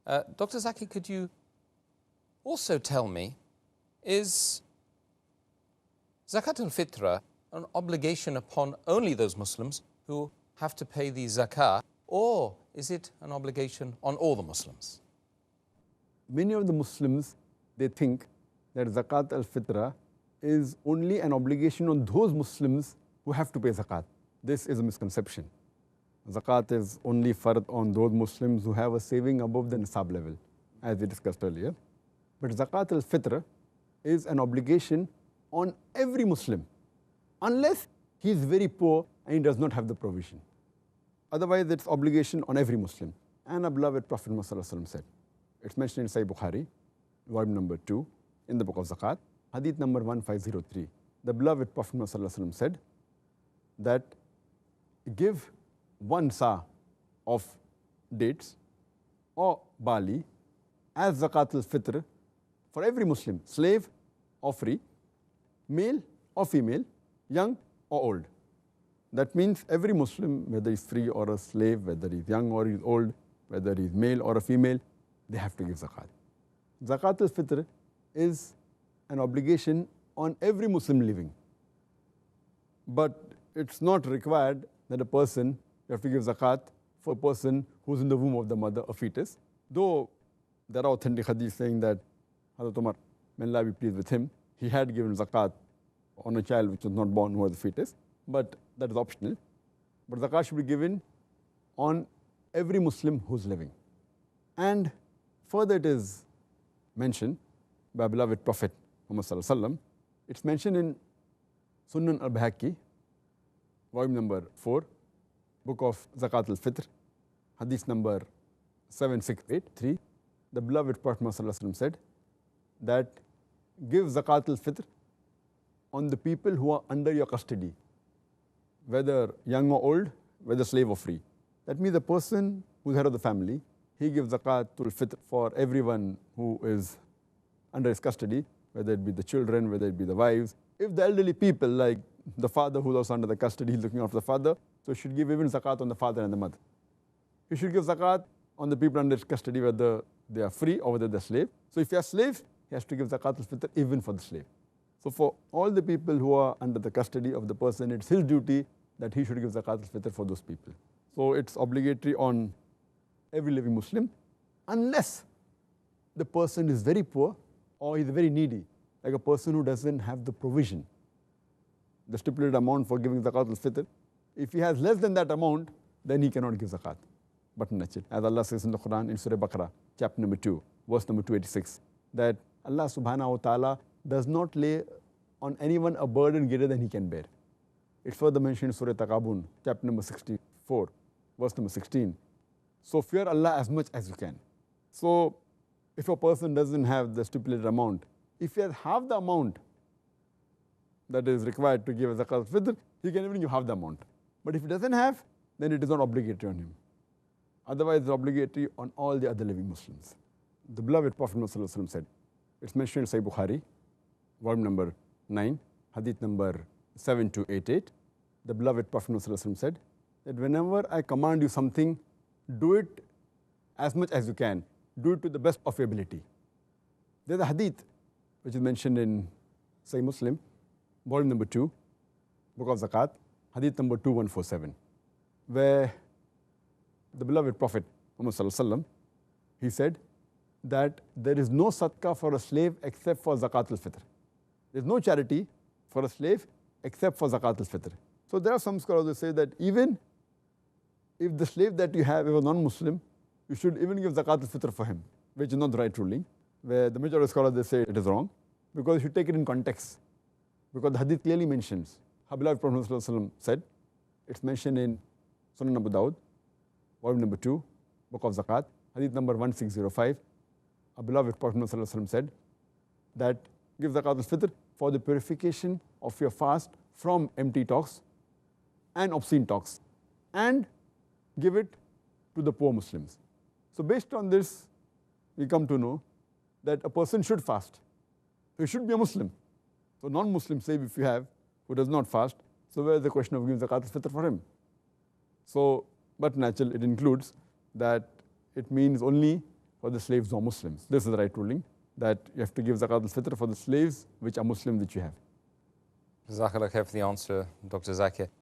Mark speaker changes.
Speaker 1: Dr. Zakir, could you also tell me, is Zakat-Al-Fitr an obligation upon only those Muslims who have to pay the zakah, or is it an obligation on all the Muslims?
Speaker 2: Many of the Muslims, they think that Zakat-Al-Fitr is only an obligation on those Muslims who have to pay zakat. This is a misconception. Zakat is only fard on those Muslims who have a saving above the nisab level, as we discussed earlier. But Zakat-Al-Fitr is an obligation on every Muslim, unless he is very poor and he does not have the provision. Otherwise, it's obligation on every Muslim. And our beloved Prophet Muhammad said, it's mentioned in Sahih Bukhari, volume number 2, in the book of Zakat, hadith number 1503. The beloved Prophet Muhammad said that give 1 sa of dates or barley as Zakat-Al-Fitr for every Muslim, slave or free, male or female, young or old. That means every Muslim, whether he's free or a slave, whether he's young or he's old, whether he's male or a female, they have to give zakat. Zakat-Al-Fitr is an obligation on every Muslim living. But it's not required that a person, you have to give zakat for a person who's in the womb of the mother, a fetus. Though there are authentic hadiths saying that Hazrat Umar, may Allah be pleased with him, he had given zakat on a child which was not born, who was a fetus, but that is optional. But zakat should be given on every Muslim who's living. And further it is mentioned by beloved Prophet Muhammad Sallallahu Alaihi Wasallam. It's mentioned in Sunan al-Bahaqi, volume number 4, book of Zakat-Al-Fitr, hadith number 7683. The beloved Prophet Muhammad Sallallahu Alaihi Wasallam said that give Zakat-Al-Fitr on the people who are under your custody, whether young or old, whether slave or free. That means the person who's head of the family, he gives Zakat-Al-Fitr for everyone who is under his custody, whether it be the children, whether it be the wives. If the elderly people, like the father who's also under the custody, he's looking after the father, so he should give even zakat on the father and the mother. He should give zakat on the people under his custody, whether they are free or whether they're slave. So if you are slave, he has to give Zakat-Al-Fitr even for the slave. So for all the people who are under the custody of the person, it's his duty that he should give Zakat-Al-Fitr for those people. So it's obligatory on every living Muslim, unless the person is very poor or he's very needy, like a person who doesn't have the provision, the stipulated amount for giving Zakat-Al-Fitr. If he has less than that amount, then he cannot give zakat. But natural, as Allah says in the Quran in Surah Baqarah, chapter number 2, verse number 286, that Allah subhanahu wa ta'ala does not lay on anyone a burden greater than he can bear. It's further mentioned in Surah Taqabun, chapter number 64, verse number 16. So fear Allah as much as you can. So if a person doesn't have the stipulated amount, if he has half the amount that is required to give a Zakat-Al-Fitr, he can even give half the amount. But if he doesn't have, then it is not obligatory on him. Otherwise, it's obligatory on all the other living Muslims. The beloved Prophet Muhammad said, it's mentioned in Sahih Bukhari, volume number 9, hadith number 7288. The beloved Prophet Muhammad said that whenever I command you something, do it as much as you can. Do it to the best of your ability. There's a hadith which is mentioned in Sahih Muslim, volume number 2, book of Zakat, hadith number 2147, where the beloved Prophet Muhammad, he said that there is no sadaqah for a slave except for Zakat-Al-Fitr. There is no charity for a slave except for Zakat-Al-Fitr. So there are some scholars who say that even if the slave that you have is a non-Muslim, you should even give Zakat-Al-Fitr for him, which is not the right ruling, where the majority of scholars, they say it is wrong, because you should take it in context. Because the hadith clearly mentions, our beloved Prophet said, it's mentioned in Sunan Abu Dawud, volume number 2, book of Zakat, hadith number 1605. Our beloved Prophet said that give Zakat-Al-Fitr for the purification of your fast from empty talks and obscene talks, and give it to the poor Muslims. So based on this, we come to know that a person should fast. He should be a Muslim. So non-Muslim slave, if you have, who does not fast, so where is the question of giving Zakat-Al-Fitr for him? So, but natural, it includes that it means only for the slaves who are Muslims. This is the right ruling, that you have to give Zakat-Al-Fitr for the slaves which are Muslim which you have.
Speaker 1: Jazakallah khair for the answer, Dr. Zakir.